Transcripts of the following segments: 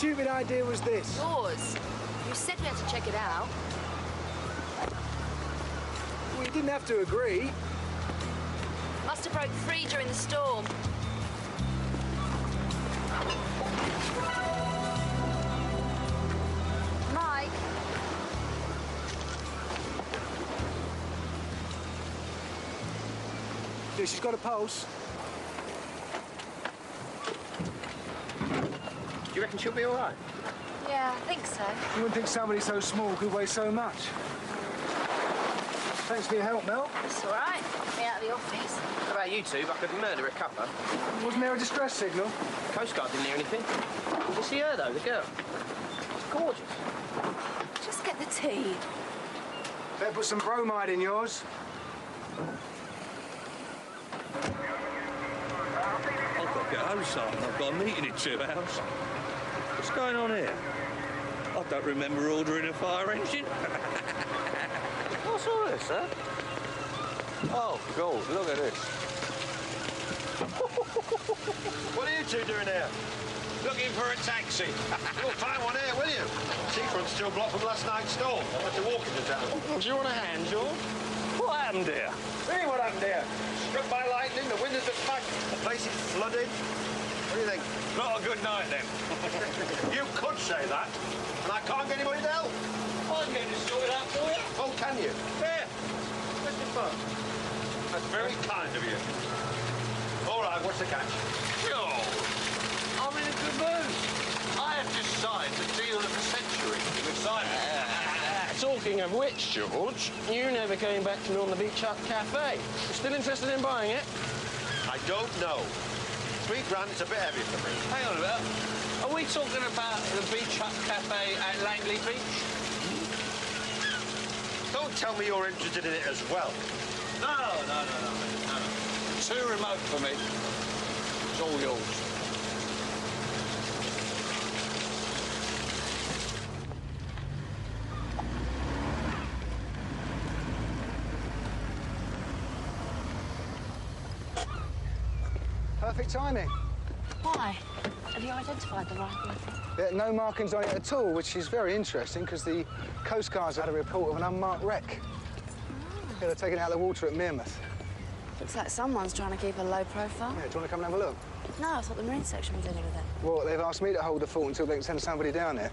stupid idea was this? Yours. You said we had to check it out. We didn't have to agree. Must have broke free during the storm. Mike. Yeah, she's got a pulse. Do you reckon she'll be all right? Yeah, I think so. You wouldn't think somebody so small could weigh so much. Thanks for your help, Mel. It's all right. Me out of the office. What about you two? If I could murder a couple. Wasn't there a distress signal? Coast Guard didn't hear anything. Did you see her, though, the girl? She's gorgeous. Just get the tea. Better put some bromide in yours. I've got to get home, son. I've got a meeting in 2 hours. What's going on here? I don't remember ordering a fire engine. What's all this, sir? Oh, God, look at this. What are you two doing here? Looking for a taxi. You'll find one here, will you? Seafront's still blocked from last night's storm. I had to walk into town. Do you want a hand, George? What happened here? Really, what happened here? Struck by lightning, the windows are packed, the place is flooded. What do you think? Not a good night, then. You could say that, and I can't get anybody to help. I'm getting it sorted out for you. Oh, can you? There. Where's the phone? That's very kind of you. All right, what's the catch? Oh, I'm in a good mood. I have just signed the deal of the century with Simon. Talking of which, George, you never came back to me on the Beach Hut Cafe. You still interested in buying it? I don't know. £3 is a bit heavy for me. Hang on a minute. Are we talking about the Beach Hut Cafe at Langley Beach? Don't tell me you're interested in it as well. No. Too remote for me. It's all yours. Perfect timing. Why? Have you identified the right one? Yeah, no markings on it at all, which is very interesting because the Coast Guard's had a report of an unmarked wreck. Yeah, they're taking it out of the water at Myrmouth. Looks like someone's trying to keep a low profile. Yeah, do you want to come and have a look? No, I thought the Marine section were dealing with it. Well, they've asked me to hold the fort until they can send somebody down there.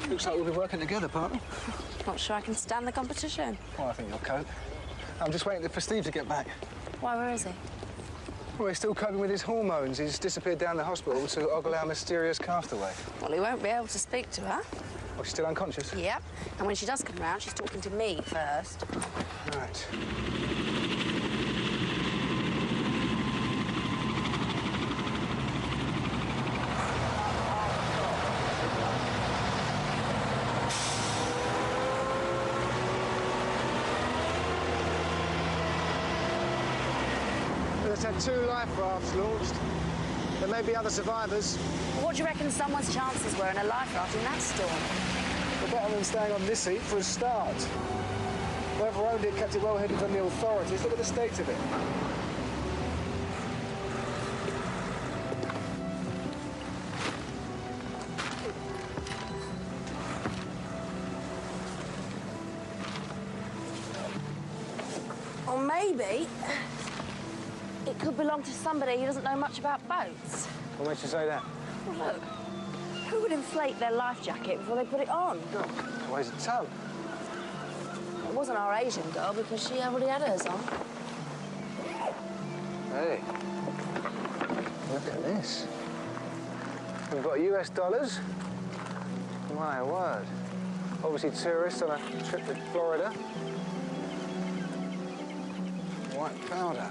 Looks like we'll be working together, partner. Not sure I can stand the competition. Well, I think you'll cope. I'm just waiting for Steve to get back. Why, where is he? Well, he's still coping with his hormones. He's disappeared down the hospital to ogle our mysterious castaway. Well, he won't be able to speak to her. Oh, she's still unconscious? Yep. And when she does come round, she's talking to me first. Right. Let's have 2 life rafts launched. There may be other survivors. What do you reckon someone's chances were in a life raft in that storm? We're better than staying on this seat for a start. Whoever owned it kept it well hidden from the authorities. Look at the state of it. Or maybe it could belong to somebody who doesn't know much about boats. What makes you say that? Well, look, who would inflate their life jacket before they put it on? It weighs a ton. It wasn't our Asian girl because she already had hers on. Hey, look at this. We've got US dollars. My word. Obviously tourists on a trip to Florida. White powder.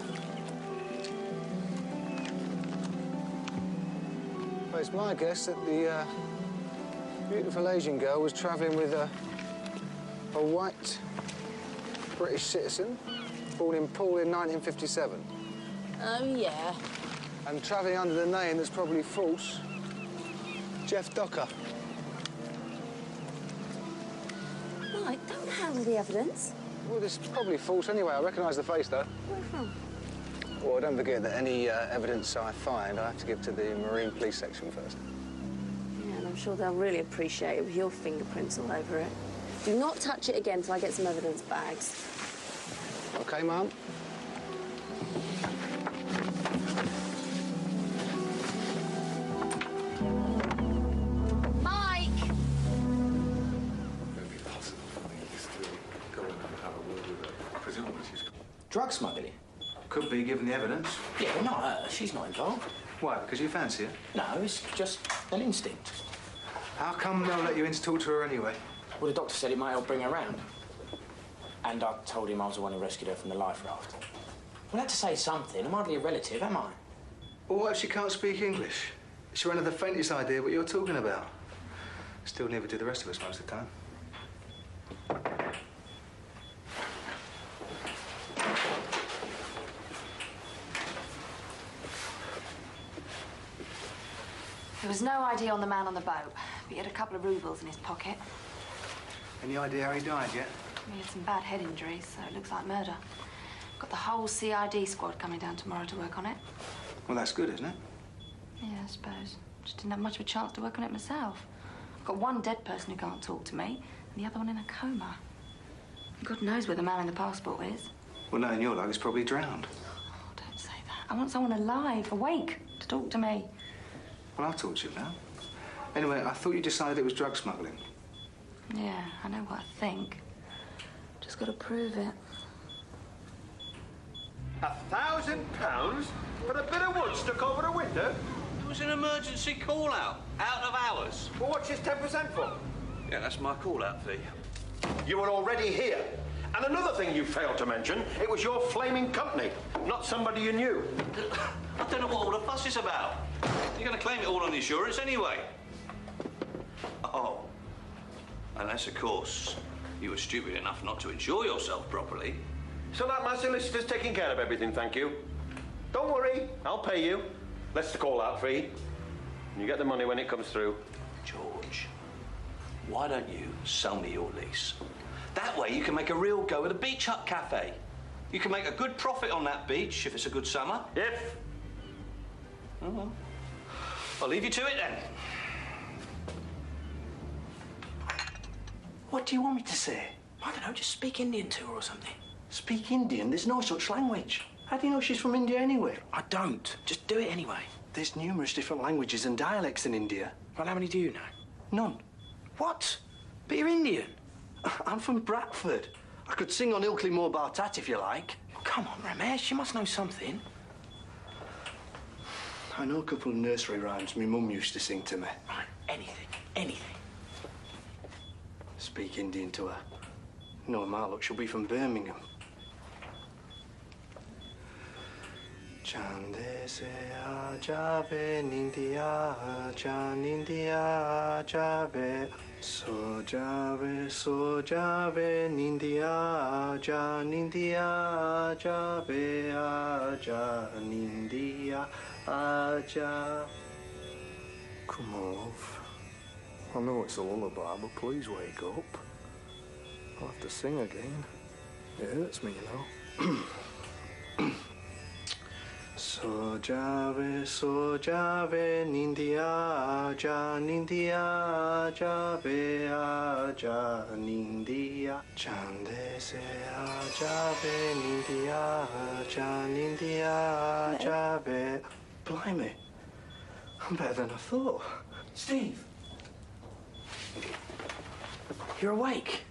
Well, it's my guess that the beautiful Asian girl was travelling with a white British citizen born in Poole in 1957. Oh, yeah. And travelling under the name that's probably false, Jeff Docker. Right, don't handle the evidence. Well, it's probably false anyway. I recognise the face, though. Where from? Well, don't forget that any evidence I find, I have to give to the Marine Police section first. Yeah, sure they'll really appreciate it with your fingerprints all over it. Do not touch it again till I get some evidence bags. OK, Mum? Mike! Drug smuggling? Could be, given the evidence. Yeah, but not her. She's not involved. Why, because you fancy her? No, it's just an instinct. How come they'll let you in to talk to her anyway? Well, the doctor said it might help bring her round. And I told him I was the one who rescued her from the life raft. We'll have to say something. I'm hardly a relative, am I? Well, what if she can't speak English? She won't have the faintest idea what you're talking about. Still never do the rest of us most of the time. There was no ID on the man on the boat, but he had a couple of rubles in his pocket. Any idea how he died yet? He had some bad head injuries, so it looks like murder. Got the whole CID squad coming down tomorrow to work on it. Well, that's good, isn't it? Yeah, I suppose. Just didn't have much of a chance to work on it myself. I've got one dead person who can't talk to me, and the other one in a coma. God knows where the man in the passport is. Well, knowing your luck, he's probably drowned. Oh, don't say that. I want someone alive, awake, to talk to me. Well, I'll talk to you now. Anyway, I thought you decided it was drug smuggling. Yeah, I know what I think. Just got to prove it. £1,000 for a bit of wood stuck over a window? It was an emergency call-out, out of hours. Well, what's his 10% for? Yeah, that's my call-out fee. You were already here. And another thing you failed to mention, it was your flaming company, not somebody you knew. I don't know what all the fuss is about. You're going to claim it all on insurance anyway. Oh. Unless, of course, you were stupid enough not to insure yourself properly. So that my solicitor's taking care of everything, thank you. Don't worry, I'll pay you. Less the call-out fee. You get the money when it comes through. George, why don't you sell me your lease? That way you can make a real go of the beach hut cafe. You can make a good profit on that beach if it's a good summer. If? Oh, well. I'll leave you to it then. What do you want me to say? I don't know, just speak Indian to her or something. Speak Indian? There's no such language. How do you know she's from India anyway? I don't. Just do it anyway. There's numerous different languages and dialects in India. Well, how many do you know? None. What? But you're Indian. I'm from Bradford. I could sing on Ilkley Moor Bartat if you like. Come on, Ramesh, you must know something. I know a couple of nursery rhymes my mum used to sing to me. Right, anything, anything. Speak Indian to her. No, my luck, she'll be from Birmingham. Chande se ajave India, Chan India jave. So jave India, Jan India jave, Jan India aja. Come on, love. I know it's a lullaby, but please wake up. I'll have to sing again. It hurts me, you know. So jave India, Jan India jave, Jan India. Chande se jave India, Jan India jave. Blimey, I'm better than I thought. Steve. You're awake.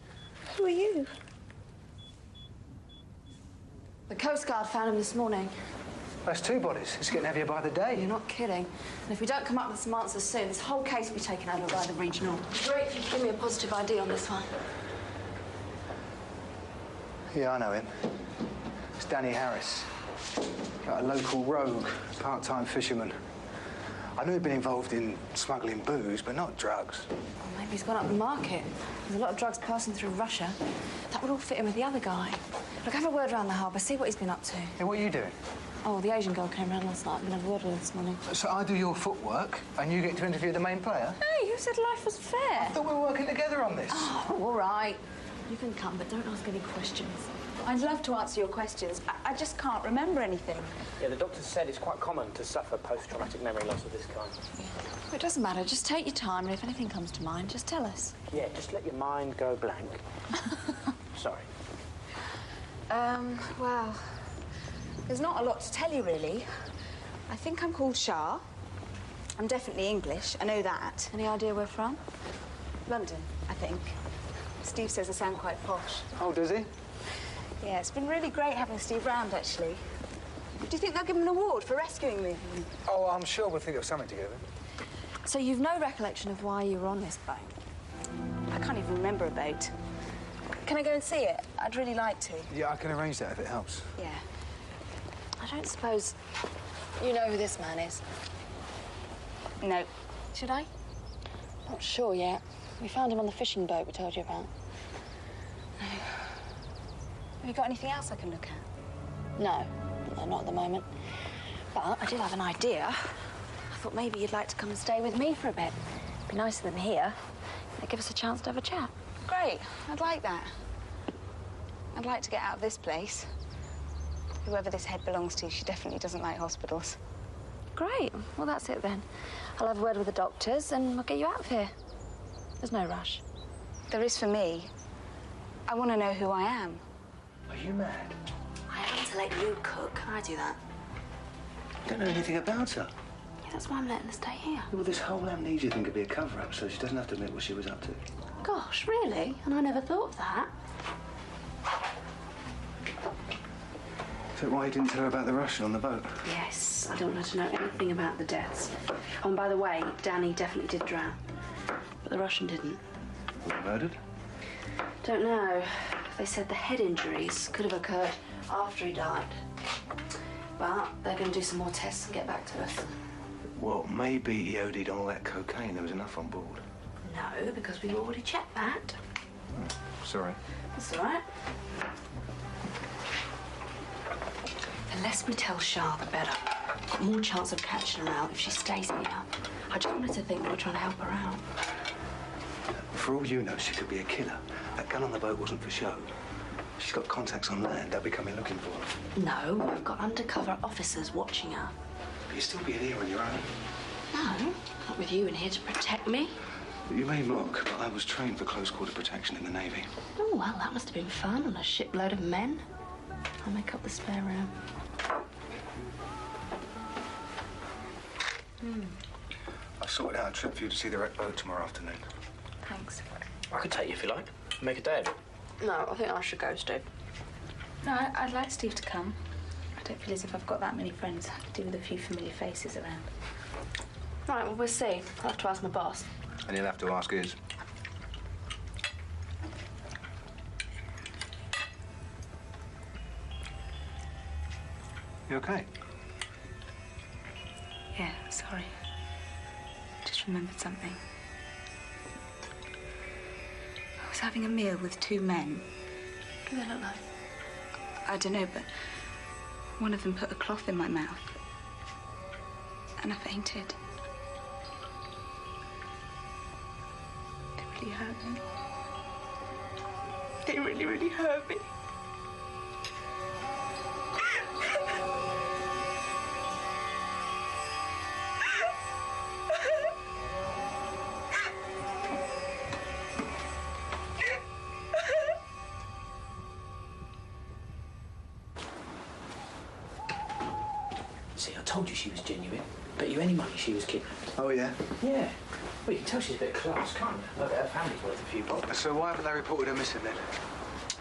Who are you? The Coast Guard found him this morning. That's 2 bodies. It's getting heavier by the day. You're not kidding. And if we don't come up with some answers soon, this whole case will be taken over by the regional. Great if you could give me a positive ID on this one. Yeah, I know him. It's Danny Harris. Like a local rogue, part-time fisherman. I knew he'd been involved in smuggling booze, but not drugs. Well, maybe he's gone up the market. There's a lot of drugs passing through Russia. That would all fit in with the other guy. Look, have a word around the harbour, see what he's been up to. Hey, what are you doing? Oh, the Asian girl came round last night. I'm going to have a word with her this morning. So I do your footwork, and you get to interview the main player? Hey, who said life was fair? I thought we were working together on this. Oh, all right. You can come, but don't ask any questions. I'd love to answer your questions. I just can't remember anything. Yeah, the doctor said it's quite common to suffer post-traumatic memory loss of this kind. Well, it doesn't matter. Just take your time, and if anything comes to mind, just tell us. Yeah, just let your mind go blank. Sorry. Well, there's not a lot to tell you, really. I think I'm called Shah. I'm definitely English. I know that. Any idea where from? London, I think. Steve says I sound quite posh. Oh, does he? Yeah, it's been really great having Steve round, actually. Do you think they'll give him an award for rescuing me? Oh, I'm sure we'll think of something together. So you've no recollection of why you were on this boat? I can't even remember a boat. Can I go and see it? I'd really like to. Yeah, I can arrange that if it helps. Yeah. I don't suppose you know who this man is. No. Should I? Not sure yet. We found him on the fishing boat we told you about. Have you got anything else I can look at? No, not at the moment. But I did have an idea. I thought maybe you'd like to come and stay with me for a bit. Be nicer than here. It'd give us a chance to have a chat. Great. I'd like that. I'd like to get out of this place. Whoever this head belongs to, she definitely doesn't like hospitals. Great. Well, that's it then. I'll have a word with the doctors and we'll get you out of here. There's no rush. There is for me. I want to know who I am. Are you mad? I am to let you cook. Can I do that? You don't know anything about her. Yeah, that's why I'm letting her stay here. Well, this whole amnesia thing could be a cover-up, so she doesn't have to admit what she was up to. Gosh, really? And I never thought of that. Is that why you didn't tell her about the Russian on the boat? Yes, I don't want her to know anything about the deaths. Oh, and by the way, Danny definitely did drown. But the Russian didn't. Was he murdered? Don't know. They said the head injuries could have occurred after he died. But they're going to do some more tests and get back to us. Well, maybe he OD'd on all that cocaine. There was enough on board. No, because we've already checked that. Oh, sorry. That's all right. The less we tell Shah, the better. Got more chance of catching her out if she stays here. I just wanted to think that we're trying to help her out. For all you know, she could be a killer. That gun on the boat wasn't for show. She's got contacts on land. They'll be coming looking for her. No, we've got undercover officers watching her. But you'll still be here on your own. No, not with you in here to protect me. You may mock, but I was trained for close-quarter protection in the Navy. Oh, well, that must have been fun on a shipload of men. I'll make up the spare room. I sorted out a trip for you to see the wrecked boat tomorrow afternoon. Thanks. I could take you if you like. Make a day of it. No, I think I should go, Steve. No, I'd like Steve to come. I don't feel as if I've got that many friends. I could do with a few familiar faces around. Right, well, we'll see. I'll have to ask my boss. And you'll have to ask his. You okay? Yeah, sorry. Just remembered something. I was having a meal with two men. What do they look like? I don't know, but one of them put a cloth in my mouth. And I fainted. It really hurt me. It really, really hurt me. See, I told you she was genuine. Bet you any money she was kidnapped. Oh, yeah? Yeah. Well, you can tell she's a bit of class, can't you? I bet her family's worth a few bob. So why haven't they reported her missing then?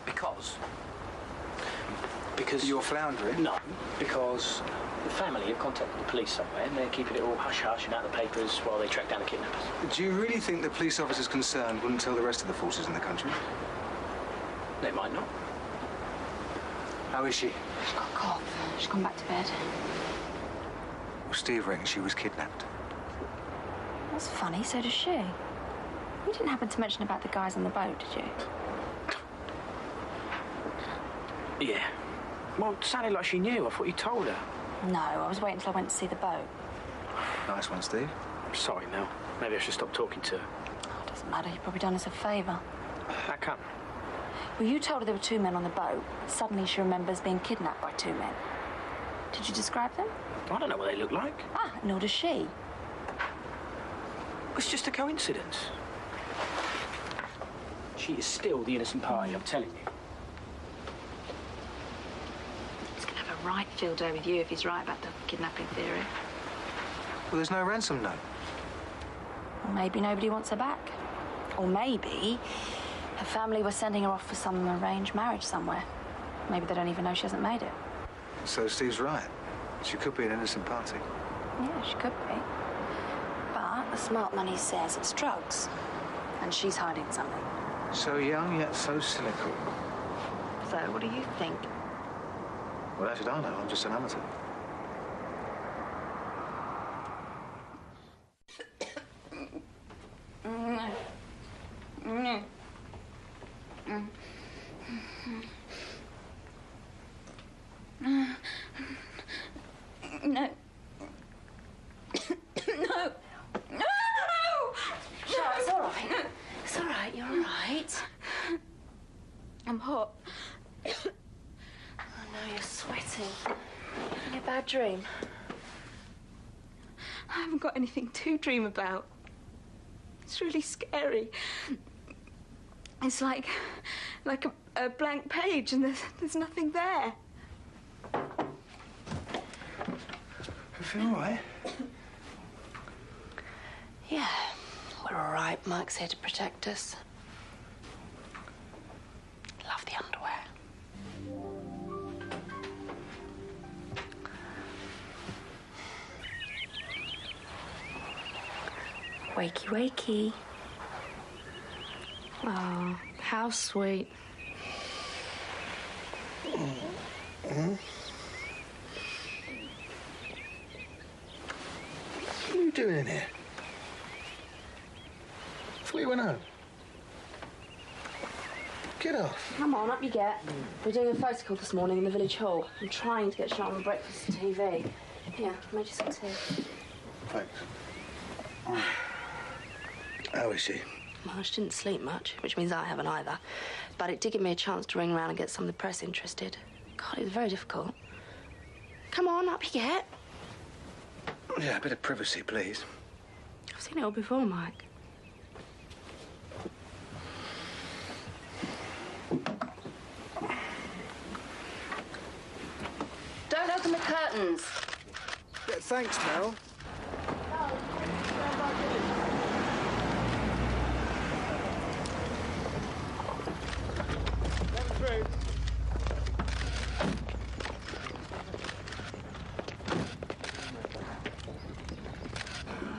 Because You're floundering? No, because the family have contacted the police somewhere and they're keeping it all hush-hush and out of the papers while they track down the kidnappers. Do you really think the police officers concerned wouldn't tell the rest of the forces in the country? They might not. How is she? She's got a cough. She's gone back to bed. Well, Steve reckons she was kidnapped. That's funny, so does she. You didn't happen to mention about the guys on the boat, did you? Yeah. Well, it sounded like she knew. I thought you told her. No, I was waiting until I went to see the boat. Nice one, Steve. I'm sorry, Mel. Maybe I should stop talking to her. Oh, it doesn't matter. You've probably done us a favour. How come? Well, you told her there were 2 men on the boat. Suddenly she remembers being kidnapped by 2 men. Did you describe them? I don't know what they look like. Ah, nor does she. It's just a coincidence. She is still the innocent party, I'm telling you. He's going to have a right field day with you if he's right about the kidnapping theory. Well, there's no ransom note. Or maybe nobody wants her back. Or maybe her family were sending her off for some arranged marriage somewhere. Maybe they don't even know she hasn't made it. So Steve's right. She could be an innocent party. Yeah, she could be. But the smart money says it's drugs. And she's hiding something. So young, yet so cynical. So, what do you think? Well, how should I know? I'm just an amateur. No. No. No. No! Sure, it's all right. It's all right, you're all right. I'm hot. Oh, no, you're sweating. Having a bad dream? I haven't got anything to dream about. It's really scary. It's like a blank page and there's nothing there. Everything all right? Yeah, we're all right. Mike's here to protect us. Love the underwear. Wakey, wakey. Oh, how sweet. Mm-hmm. What are you doing in here? I thought you went home. Get off. Come on, up you get. We're doing a photo call this morning in the village hall. I'm trying to get shot on breakfast TV. Here, made you some tea. Thanks. How is she? Well, she didn't sleep much, which means I haven't either. But it did give me a chance to ring around and get some of the press interested. God, it was very difficult. Come on, up you get. Yeah, a bit of privacy, please. I've seen it all before, Mike. Don't open the curtains. Yeah, thanks, Mel.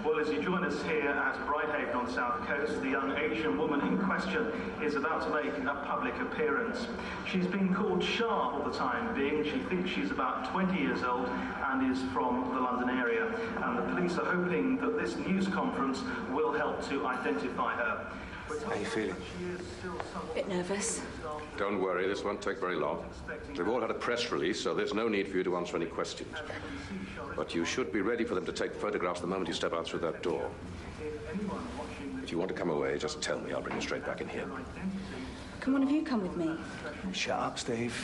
Well, as you join us here at Bridhaven on the South Coast, the young Asian woman in question is about to make a public appearance. She's been called Shah all the time being. She thinks she's about 20 years old and is from the London area. And the police are hoping that this news conference will help to identify her. How are you feeling? A bit nervous. Don't worry, this won't take very long. We've all had a press release, so there's no need for you to answer any questions. But you should be ready for them to take photographs the moment you step out through that door. If you want to come away, just tell me. I'll bring you straight back in here. Can one of you come with me? Shut up, Steve.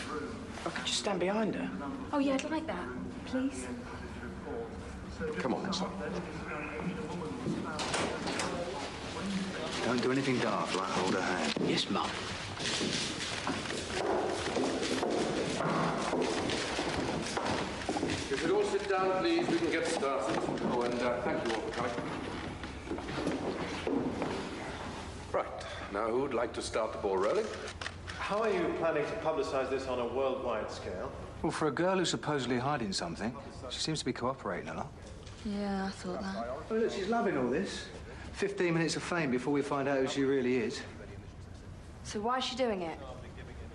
I could just stand behind her. Oh, yeah, I'd like that. Please. Come on, son. Don't do anything daft, like hold her hand. Yes, Mum. If you'd all sit down, please, we can get started. Oh, and thank you all for coming. Right. Now, who'd like to start the ball rolling? How are you planning to publicise this on a worldwide scale? Well, for a girl who's supposedly hiding something, she seems to be cooperating a lot. Yeah, I thought that. Well, look, she's loving all this. 15 minutes of fame before we find out who she really is. So why is she doing it?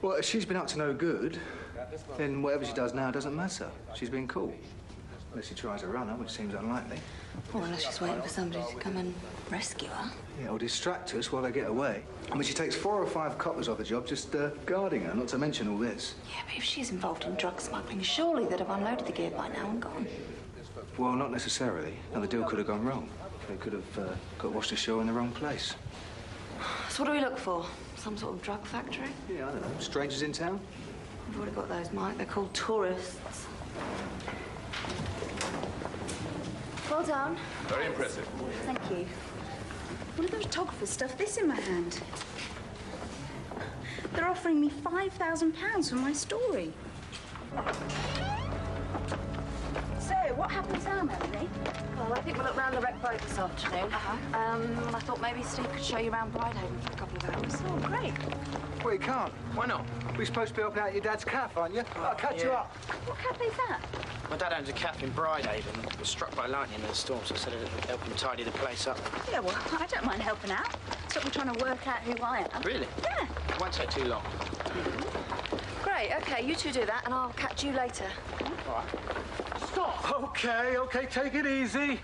Well, if she's been up to no good, then whatever she does now doesn't matter. She's been cool. Unless she tries a runner, which seems unlikely. Or unless she's waiting for somebody to come and rescue her. Yeah, or distract us while they get away. I mean, she takes 4 or 5 coppers off the job just guarding her, not to mention all this. Yeah, but if she's involved in drug smuggling, surely they'd have unloaded the gear by now and gone. Well, not necessarily. Now, the deal could have gone wrong. They could have got washed ashore in the wrong place. So what do we look for? Some sort of drug factory? Yeah, I don't know. Strangers in town? We've already got those, Mike. They're called tourists. Well done. Very impressive. Thank you. What do the photographers stuff this in my hand? They're offering me £5,000 for my story. So, what happens now, Melanie? Well, I think we'll look round the wreck boat this afternoon. And I thought maybe Steve could show you around Bridhaven for a couple of hours. Oh, great. Well, you can't. Why not? We're supposed to be helping out your dad's cafe, aren't you? I'll catch you yeah. up. What cafe's that? My dad owns a cafe in Bridhaven. It was struck by lightning in the storm, so I said it'd help him tidy the place up. Yeah, well, I don't mind helping out. Stop me trying to work out who I am. Really? Yeah. It won't take too long. Great, OK, you two do that, and I'll catch you later. All right. Stop! OK, take it easy.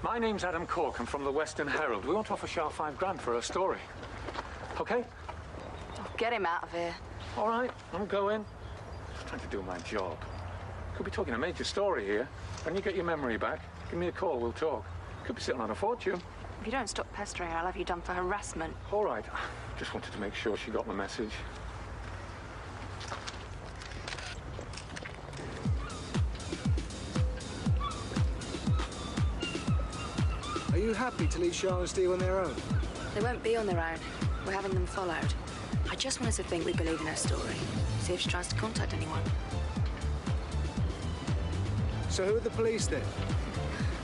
My name's Adam Cork. I'm from the Western Herald. We want to offer Shah £5,000 for her story. OK? Oh, get him out of here. All right, I'm going. Just trying to do my job. Could be talking a major story here. When you get your memory back, give me a call, we'll talk. Could be sitting on a fortune. If you don't stop pestering her, I'll have you done for harassment. All right. Just wanted to make sure she got the message. Are you happy to leave Shah and Steve on their own? They won't be on their own. We're having them followed. I just want us to think we believe in her story. See if she tries to contact anyone. So who are the police then?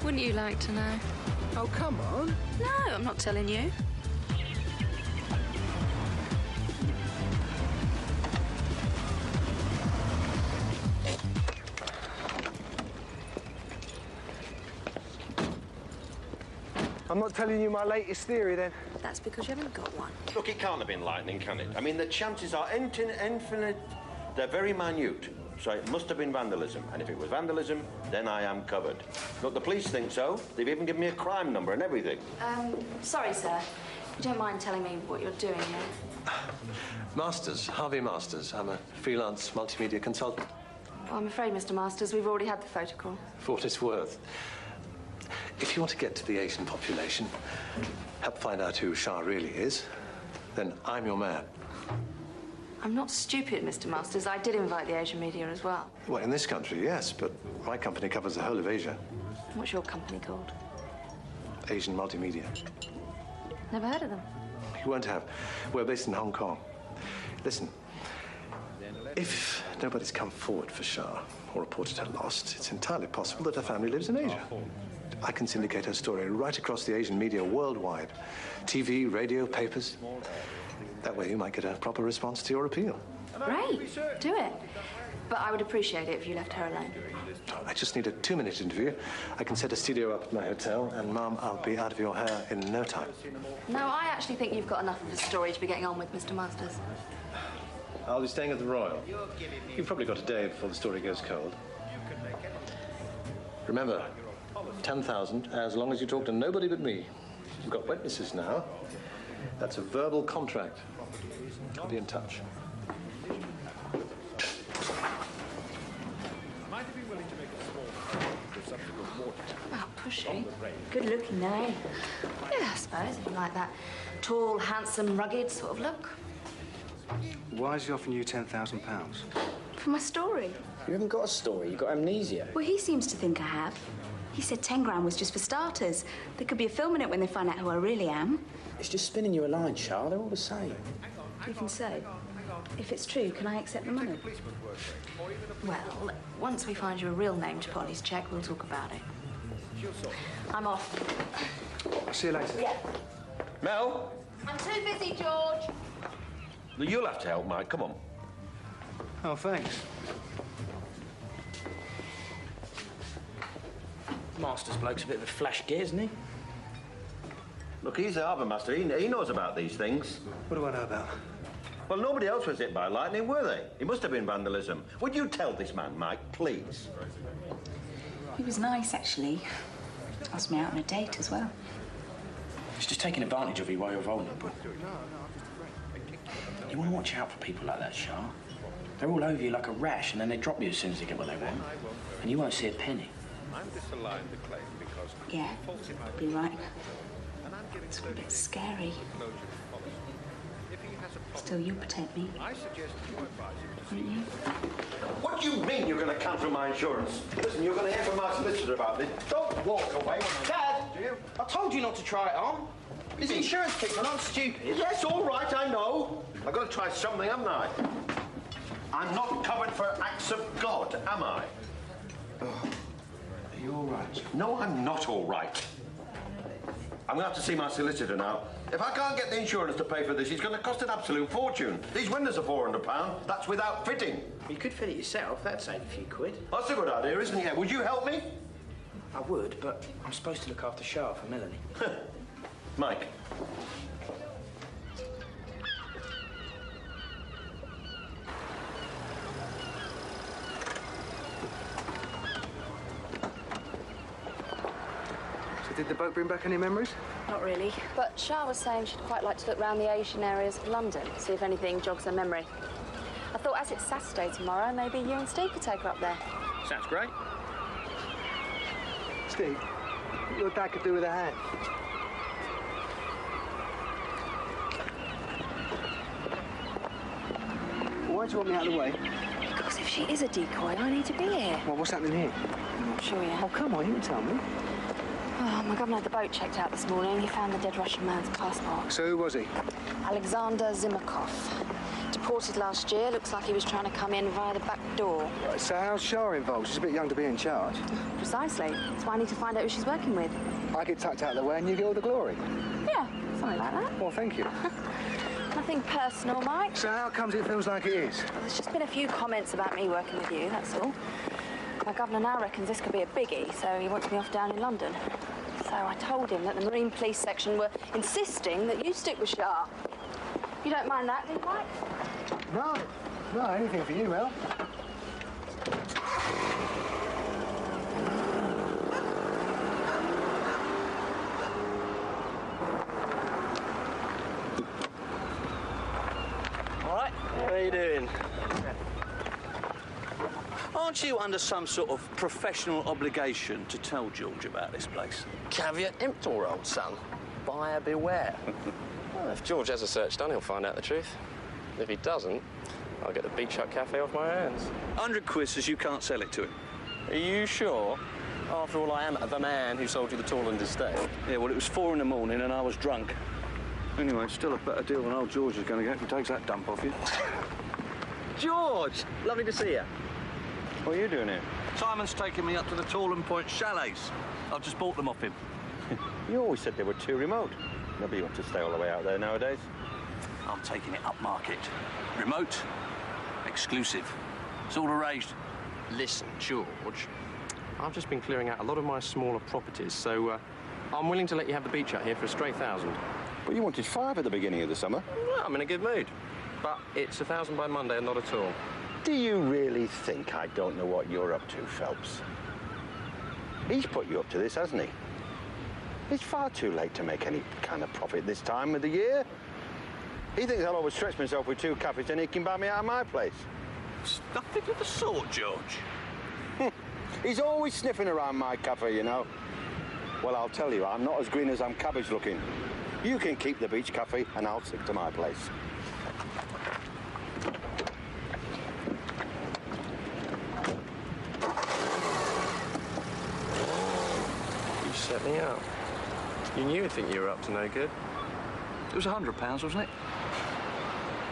Wouldn't you like to know? Oh, come on. No, I'm not telling you. I'm not telling you my latest theory, then. That's because you haven't got one. Look, it can't have been lightning, can it? I mean, the chances are infinite. They're very minute. So it must have been vandalism. And if it was vandalism, then I am covered. Look, the police think so. They've even given me a crime number and everything. Sorry, sir. You don't mind telling me what you're doing here? Masters, Harvey Masters. I'm a freelance multimedia consultant. Well, I'm afraid, Mr. Masters, we've already had the photo call. For what it's worth. If you want to get to the Asian population, help find out who Shah really is, then I'm your man. I'm not stupid, Mr. Masters. I did invite the Asian media as well. Well, in this country, yes, but my company covers the whole of Asia. What's your company called? Asian Multimedia. Never heard of them. You won't have. We're based in Hong Kong. Listen, if nobody's come forward for Shah or reported her lost, it's entirely possible that her family lives in Asia. I can syndicate her story right across the Asian media worldwide. TV, radio, papers. That way you might get a proper response to your appeal. Great. Do it. But I would appreciate it if you left her alone. I just need a 2-minute interview. I can set a studio up at my hotel, and, Mum, I'll be out of your hair in no time. No, I actually think you've got enough of a story to be getting on with, Mr. Masters. I'll be staying at the Royal. You've probably got a day before the story goes cold. Remember, 10,000 as long as you talk to nobody but me. You've got witnesses now. That's a verbal contract. I'll be in touch. Well, pushy. Good looking, though. Yeah, I suppose, if you like that tall, handsome, rugged sort of look. Why is he offering you £10,000? For my story. You haven't got a story, you've got amnesia. Well, he seems to think I have. He said 10 grand was just for starters. There could be a film in it when they find out who I really am. It's just spinning you a line, Shah. They're all the same. Even so, if it's true, can I accept the money? Well, once we find you a real name to put on his cheque, we'll talk about it. I'm off. I'll see you later. Yeah. Mel? I'm too busy, George. You'll have to help, Mike. Come on. Oh, thanks. Master's bloke's a bit of a flash gear, isn't he? Look, he's the harbour master. He knows about these things. What do I know about? Well, nobody else was hit by lightning, were they? It must have been vandalism. Would you tell this man, Mike, please? He was nice, actually. Asked me out on a date as well. He's just taking advantage of you while you're vulnerable. You want to watch out for people like that, Shah. They're all over you like a rash, and then they drop you as soon as they get what they want. And you won't see a penny. Yeah, you'd be right. It's a bit scary. Still, you'll protect me. I suggest you advise him to Won't you? What do you mean you're going to cancel my insurance? Listen, you're going to hear from my solicitor about this. Don't walk away. Dad, I told you not to try it on. These insurance people aren't stupid. Yes, all right, I know. I've got to try something, haven't I? I'm not covered for acts of God, am I? Oh. Are you all right? No, I'm not all right. I'm going to have to see my solicitor now. If I can't get the insurance to pay for this, it's going to cost an absolute fortune. These windows are £400. That's without fitting. You could fit it yourself. That'd save a few quid. That's a good idea, isn't it? Would you help me? I would, but I'm supposed to look after Shah for Melanie. Mike. So did the boat bring back any memories? Not really. But Shah was saying she'd quite like to look round the Asian areas of London, see if anything jogs her memory. I thought, as it's Saturday tomorrow, maybe you and Steve could take her up there. Sounds great. Steve, what your dad could do with a hand? Why do you want me out of the way? Because if she is a decoy, I need to be here. Well, what's happening here? I'm not sure yet. Oh, come on, you can tell me. Oh, my governor had the boat checked out this morning. He found the dead Russian man's passport. So who was he? Alexander Zimakov. Deported last year. Looks like he was trying to come in via the back door. Right, so how's Shah involved? She's a bit young to be in charge. Precisely. That's why I need to find out who she's working with. I get tucked out of the way and you get all the glory. Yeah, something like that. Well, thank you. Nothing personal, Mike. So how comes it feels like it is? Well, there's just been a few comments about me working with you, that's all. My governor now reckons this could be a biggie, so he wants me off down in London. So I told him that the Marine Police section were insisting that you stick with Shah. You don't mind that, do you, Mike? No, anything for you, Mel. All right, how are you doing? Aren't you under some sort of professional obligation to tell George about this place? Caveat emptor, old son. Buyer beware. Well, if George has a search done, he'll find out the truth. If he doesn't, I'll get the Beach Hut Cafe off my hands. 100 quid says you can't sell it to him. Are you sure? After all, I am the man who sold you the Torland estate. Yeah, well, it was 4 in the morning and I was drunk. Anyway, it's still a better deal than old George is going to get if he takes that dump off you. George! Lovely to see you. What are you doing here? Simon's taking me up to the Torland Point chalets. I've just bought them off him. You always said they were too remote. Nobody wants to stay all the way out there nowadays. I'm taking it up market. Remote, exclusive. It's all arranged. Listen, George, I've just been clearing out a lot of my smaller properties, so I'm willing to let you have the beach hut here for a stray £1,000. But you wanted 5 at the beginning of the summer. Well, I'm in a good mood. But it's £1,000 by Monday and not at all. Do you really think I don't know what you're up to, Phelps? He's put you up to this, hasn't he? It's far too late to make any kind of profit this time of the year. He thinks I'll overstretch myself with 2 cafes and he can buy me out of my place. Nothing of the sort, George. He's always sniffing around my cafe, you know. Well, I'll tell you, I'm not as green as I'm cabbage looking. You can keep the beach cafe and I'll stick to my place. You set me up. You knew you'd think you were up to no good. It was £100, wasn't it?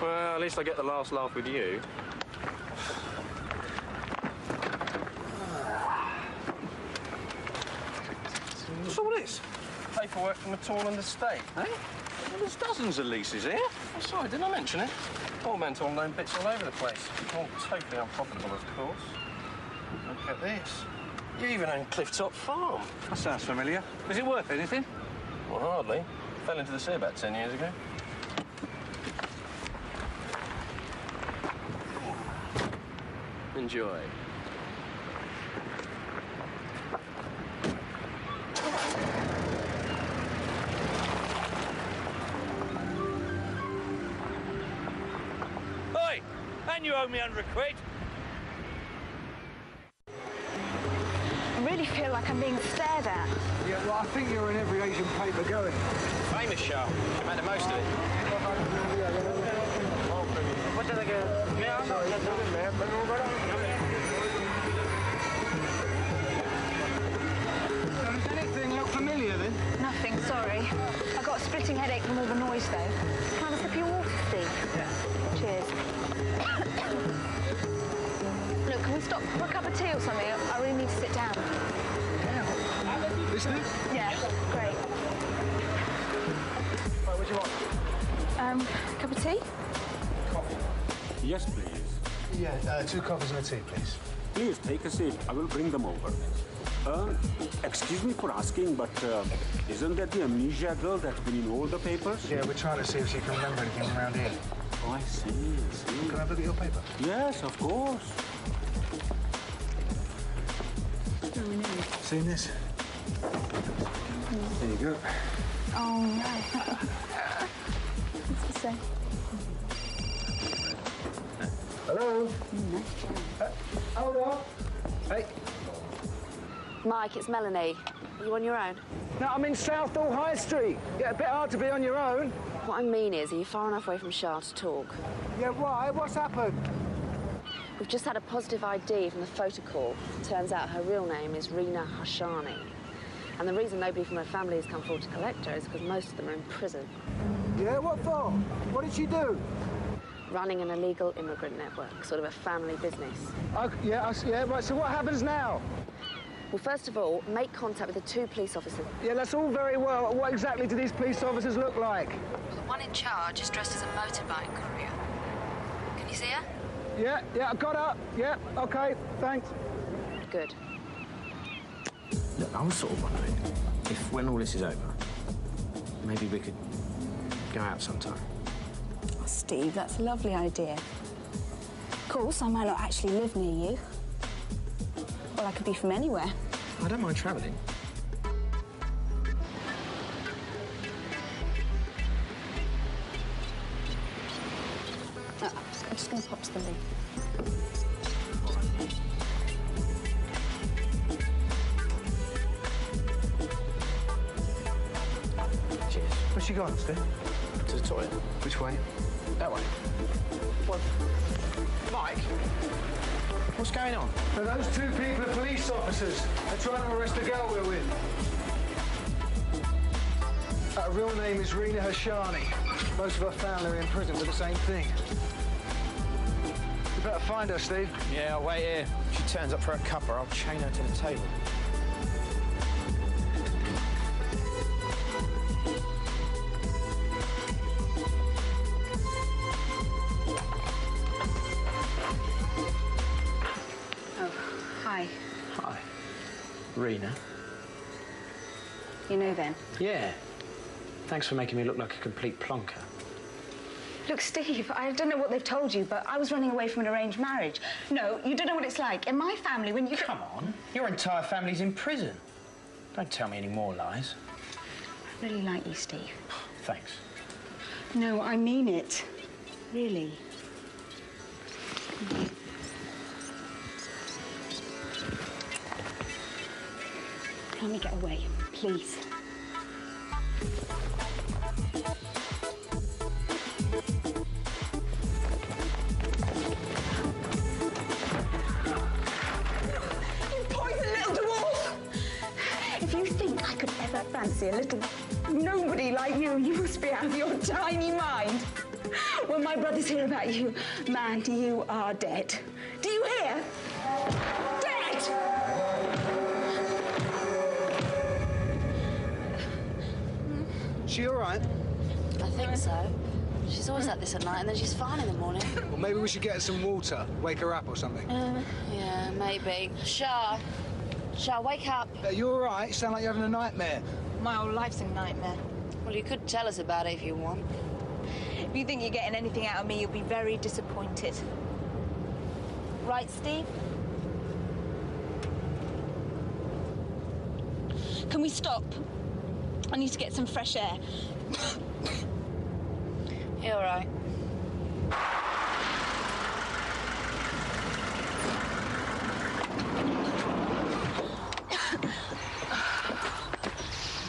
Well, at least I get the last laugh with you. What's all this? Paperwork from the Torland estate. Eh? Well, there's dozens of leases here. Oh, sorry, didn't I mention it? Old man Torland owned bits all over the place. All totally unprofitable, of course. Look at this. You even own Clifftop Farm. That sounds familiar. Is it worth anything? Well, hardly. Fell into the sea about 10 years ago. Enjoy. Oi! And you owe me 100 quid. I really feel like I'm being stared at. Yeah, well, I think you're in every Asian paper going. Famous show. You made the most of it. Does anything look familiar then? Nothing, sorry. I got a splitting headache from all the noise, though. Can I have a sip of your water, Steve? Yeah. Cheers. Look, can we stop for a cup of tea or something? I really need to sit down. Yeah. This thing? Yeah, great. Right, what do you want? Cup of tea? Yes, please. Yeah, 2 coffees and a tea, please. Please take a seat. I will bring them over. Excuse me for asking, but isn't that the amnesia girl that's been in all the papers? Yeah, we're trying to see if she can remember anything around here. Oh, I see, I see. Can I have a look at your paper? Yes, of course. Seen this? There you go. Oh, no. What's it say? Hello? Hold on. Hey. Mike, it's Melanie. Are you on your own? No, I'm in Southall High Street. Yeah, a bit hard to be on your own. What I mean is, are you far enough away from Shah to talk? Yeah, why? What's happened? We've just had a positive ID from the photo call. Turns out her real name is Rina Hashani. And the reason nobody from her family has come forward to collect her is because most of them are in prison. Yeah, what for? What did she do? Running an illegal immigrant network, sort of a family business. Yeah, right, so what happens now? Well, first of all, make contact with the 2 police officers. Yeah, that's all very well. What exactly do these police officers look like? The one in charge is dressed as a motorbike courier. Can you see her? Yeah, I got her. Yeah, OK, thanks. Good. Look, I was sort of wondering if, when all this is over, maybe we could go out sometime. Oh, Steve, that's a lovely idea. Of course, I might not actually live near you. Well, I could be from anywhere. I don't mind travelling. I'm just going to pop to the loo. Cheers. Where's she gone, Steve? To the toilet. Which way? That way. What? Mike? What's going on? Now, those 2 people are police officers. They're trying to arrest the girl we're with. Her real name is Rina Hashani. Most of her family are in prison for the same thing. You better find her, Steve. Yeah, I'll wait here. If she turns up for a cuppa, I'll chain her to the table. Hi. Hi. Rina. You know then? Yeah. Thanks for making me look like a complete plonker. Look, Steve, I don't know what they've told you, but I was running away from an arranged marriage. No, you don't know what it's like. In my family, when you... Come on. Your entire family's in prison. Don't tell me any more lies. I really like you, Steve. Thanks. No, I mean it. Really. Let me get away, please. You poison little dwarf! If you think I could ever fancy a little nobody like you, you must be out of your tiny mind. When my brothers hear about you, man, you are dead. Do you hear? Dead! She all right? I think so. She's always like this at night, and then she's fine in the morning. Well, maybe we should get her some water, wake her up or something. Yeah, maybe. Shah, wake up. You all right? You sound like you're having a nightmare. My whole life's a nightmare. Well, you could tell us about it if you want. If you think you're getting anything out of me, you'll be very disappointed. Right, Steve? Can we stop? I need to get some fresh air. You're all right.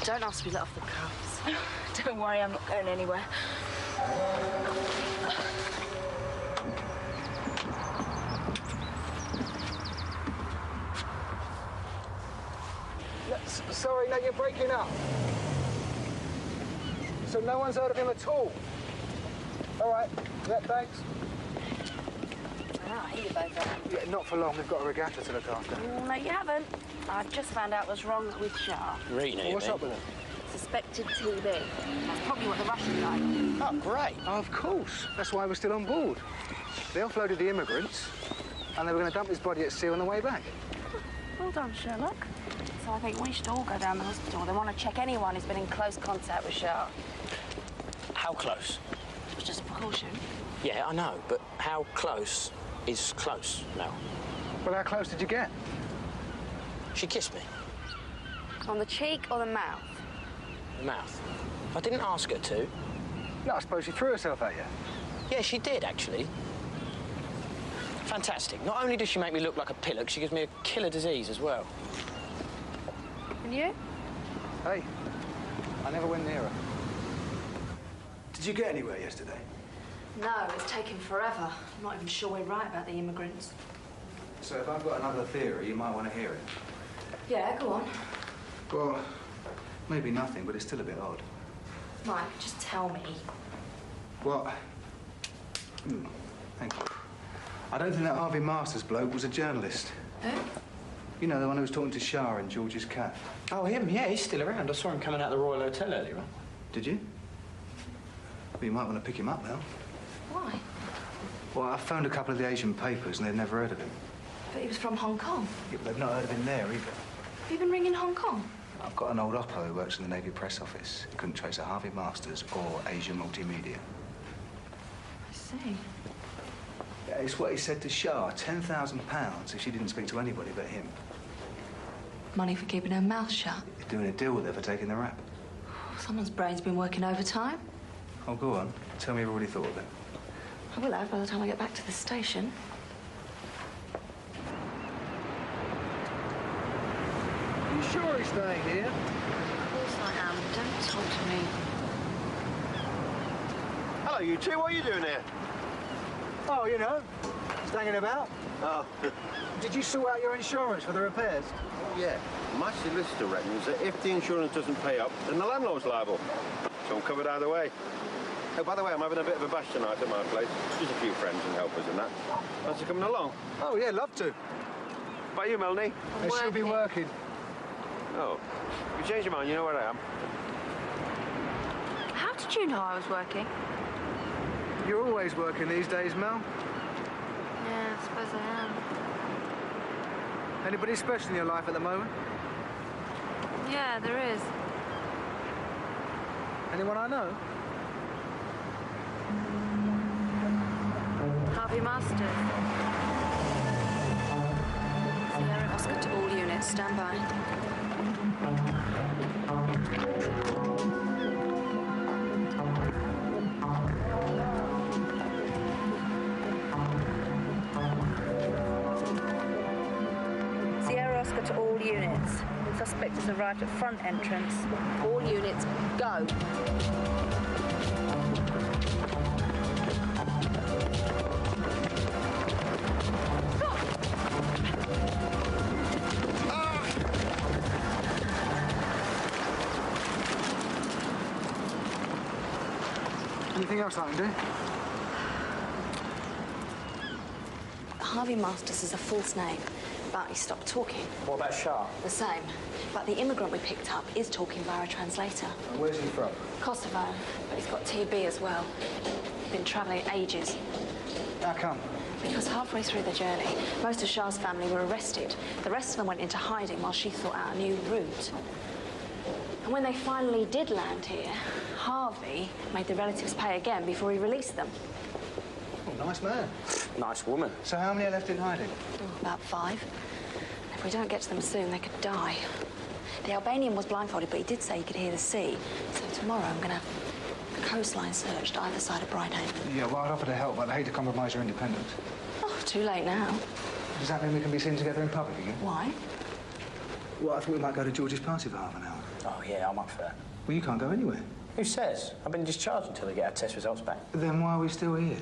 Don't ask me to let off the cuffs. Don't worry, I'm not going anywhere. saying you're breaking up. So no one's heard of him at all? All right, yeah, thanks. Ah, here you both are. Yeah, not for long. We've got a regatta to look after. No, you haven't. I've just found out what's wrong with Shah. Really? What's up with him? Suspected TB. That's probably what the Russian died. Oh, great. Oh, of course. That's why we're still on board. They offloaded the immigrants, and they were going to dump his body at sea on the way back. Well done, Sherlock. So I think we should all go down the hospital. They want to check anyone who's been in close contact with Shah. How close? It was just a precaution. Yeah, I know, but how close is close, Mel? Well, how close did you get? She kissed me. On the cheek or the mouth? The mouth. I didn't ask her to. No, I suppose she threw herself at you. Yeah, she did, actually. Fantastic. Not only does she make me look like a pillock, she gives me a killer disease as well. And you? Hey, I never went near her. Did you get anywhere yesterday? No, it's taken forever. I'm not even sure we're right about the immigrants. So if I've got another theory, you might want to hear it. Yeah, go on. Well, maybe nothing, but it's still a bit odd. Right, just tell me. What? Thank you. I don't think that Harvey Masters bloke was a journalist. Who? You know, the one who was talking to Shah and George's cat. Oh, him? Yeah, he's still around. I saw him coming out of the Royal Hotel earlier on. Did you? Well, you might want to pick him up now. Why? Well, I phoned a couple of the Asian papers and they'd never heard of him. But he was from Hong Kong. Yeah, but they've not heard of him there either. Have you been ringing Hong Kong? I've got an old oppo who works in the Navy press office. He couldn't trace a Harvey Masters or Asia Multimedia. I see. Yeah, it's what he said to Shah, £10,000 if she didn't speak to anybody but him. Money for keeping her mouth shut. He's doing a deal with her for taking the rap. Someone's brain's been working overtime. Oh, go on. Tell me everybody thought of it. I will have by the time I get back to the station. Are you sure he's staying here? Of course I am. Don't talk to me. Hello, you two. What are you doing here? Oh, you know, just hanging about. Oh. Did you sort out your insurance for the repairs? Yeah. My solicitor reckons that if the insurance doesn't pay up, then the landlord's liable. So I'm covered either way. Oh, by the way, I'm having a bit of a bash tonight at my place. Just a few friends and helpers and that. Fancy coming along? Oh, yeah, love to. About you, Melanie? I should be working. Oh. If you change your mind, you know where I am. How did you know I was working? You're always working these days, Mel. Yeah, I suppose I am. Anybody special in your life at the moment? Yeah, there is. Anyone I know? Harvey Masters. Sierra Oscar to all units, stand by. Sierra Oscar to all units. Suspect has arrived at front entrance. All units, go. Anything else I can do? Harvey Masters is a false name, but he stopped talking. What about Shah? The same. But the immigrant we picked up is talking via a translator. And where's he from? Kosovo, but he's got TB as well. Been travelling ages. How come? Because halfway through the journey, most of Shah's family were arrested. The rest of them went into hiding while she thought out a new route. And when they finally did land here, Harvey made the relatives pay again before he released them. Oh, nice man. Nice woman. So how many are left in hiding? Oh, about 5. If we don't get to them soon, they could die. The Albanian was blindfolded, but he did say he could hear the sea. So tomorrow I'm going to have the coastline searched either side of Bridhaven. Yeah, well, I'd offer to help, but I hate to compromise your independence. Oh, too late now. Does that mean we can be seen together in public again? Why? Well, I thought we might go to George's party for half an hour. Oh, yeah, I'm up for that. Well, you can't go anywhere. Who says? I've been discharged until they get our test results back. Then why are we still here?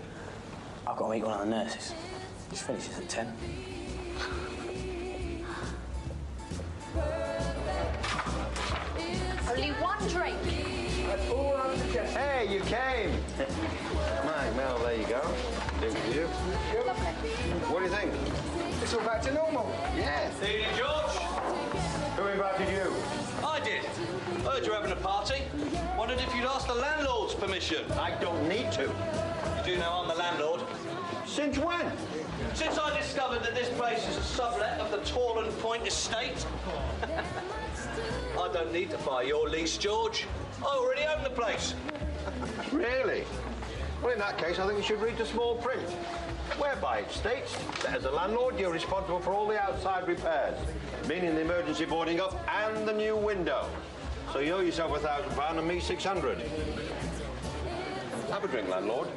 I've got to meet one of the nurses. This finishes at 10. one drink. That's all I'm suggesting. Hey, you came. Mike, Mel, there you go. Drink for you. Lovely. What do you think? It's all back to normal. Yeah. Evening, George. Who invited you? I did. Heard you're having a party. Wondered if you'd asked the landlord's permission. I don't need to. You do know I'm the landlord. Since when? Since I discovered that this place is a sublet of the Torland Point estate. I don't need to buy your lease, George. I already own the place. Really? Well, in that case, I think you should read the small print. Whereby it states that as a landlord, you're responsible for all the outside repairs, meaning the emergency boarding up and the new window. So you owe yourself £1,000 and me 600. Have a drink, landlord.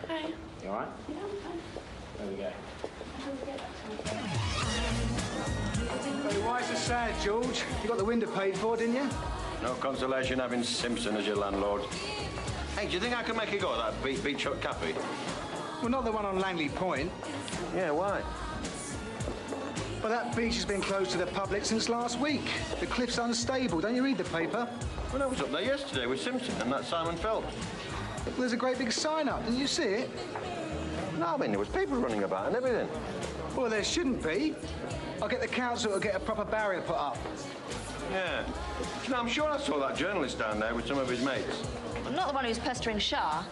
Hi. You all right? Yeah, I'm fine. There we go. Hey, why is it sad, George? You got the window paid for, didn't you? No consolation having Simpson as your landlord. Hey, do you think I can make a go at that beach hut cafe? Well, not the one on Langley Point. Yeah, why? But that beach has been closed to the public since last week. The cliff's unstable. Don't you read the paper? Well, I was up there yesterday with Simpson and that Simon Phelps. Well, there's a great big sign up. Didn't you see it? No, I mean, there was people running about and everything. Well, there shouldn't be. I'll get the council to get a proper barrier put up. Yeah. No, I'm sure I saw that journalist down there with some of his mates. I'm not the one who's pestering Shah.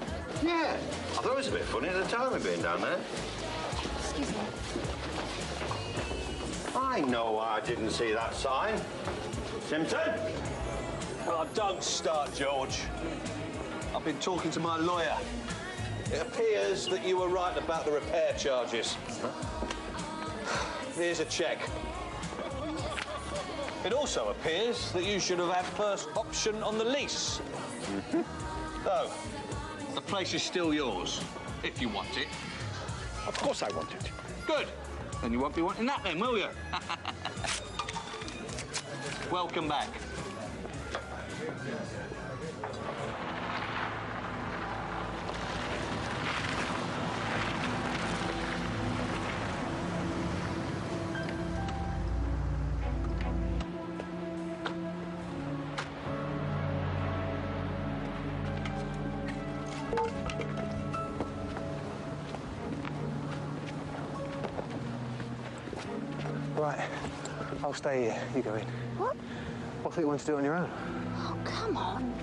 Yeah. I thought it was a bit funny at the time of being down there. Excuse me. I know I didn't see that sign. Simpson? Oh, don't start, George. I've been talking to my lawyer. It appears that you were right about the repair charges. Huh? Here's a cheque. It also appears that you should have had first option on the lease. So, the place is still yours, if you want it. Of course I want it. Good. Then you won't be wanting that then, will you? Welcome back. Right. I'll stay here. You go in. What? I thought you wanted to do it on your own. Oh, come on.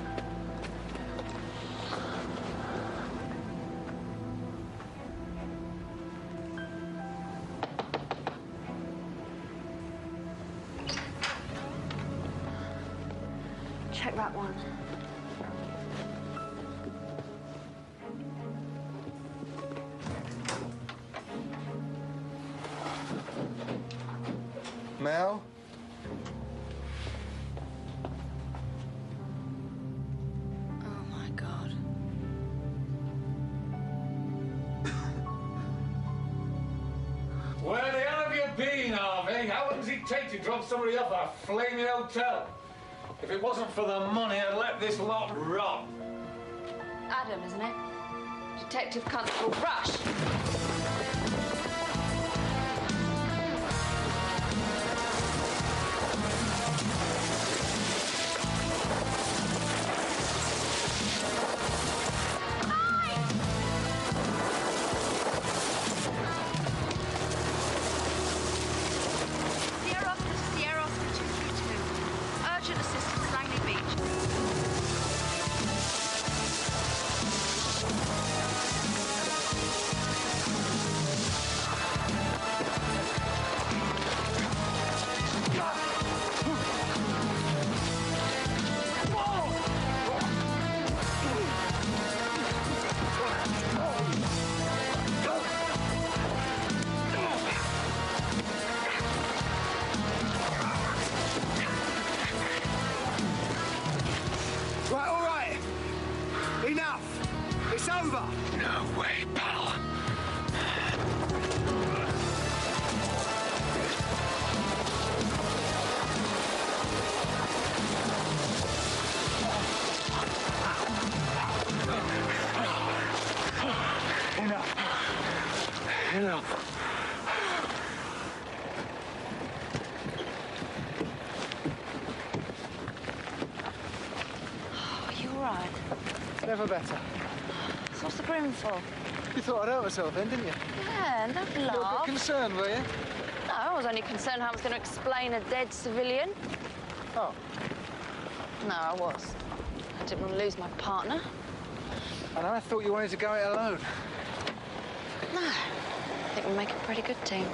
Check that one. Mel? Oh, my God. Where the hell have you been, Harvey? How long does it take to drop somebody off at a flaming hotel? If it wasn't for the money, I'd let this lot rot. Adam, isn't it? Detective Constable Rush. Sierra Oscar to Sierra Oscar 232. Urgent assistance, Langley Beach. over! No way, pal. Enough. You all right? Never better. So what's the grin for? You thought I'd hurt myself then, didn't you? Yeah, don't A little bit laugh. concerned, were you? No, I was only concerned how I was going to explain a dead civilian. Oh. No, I was. I didn't want to lose my partner. And I thought you wanted to go it alone. No. I think we make a pretty good team.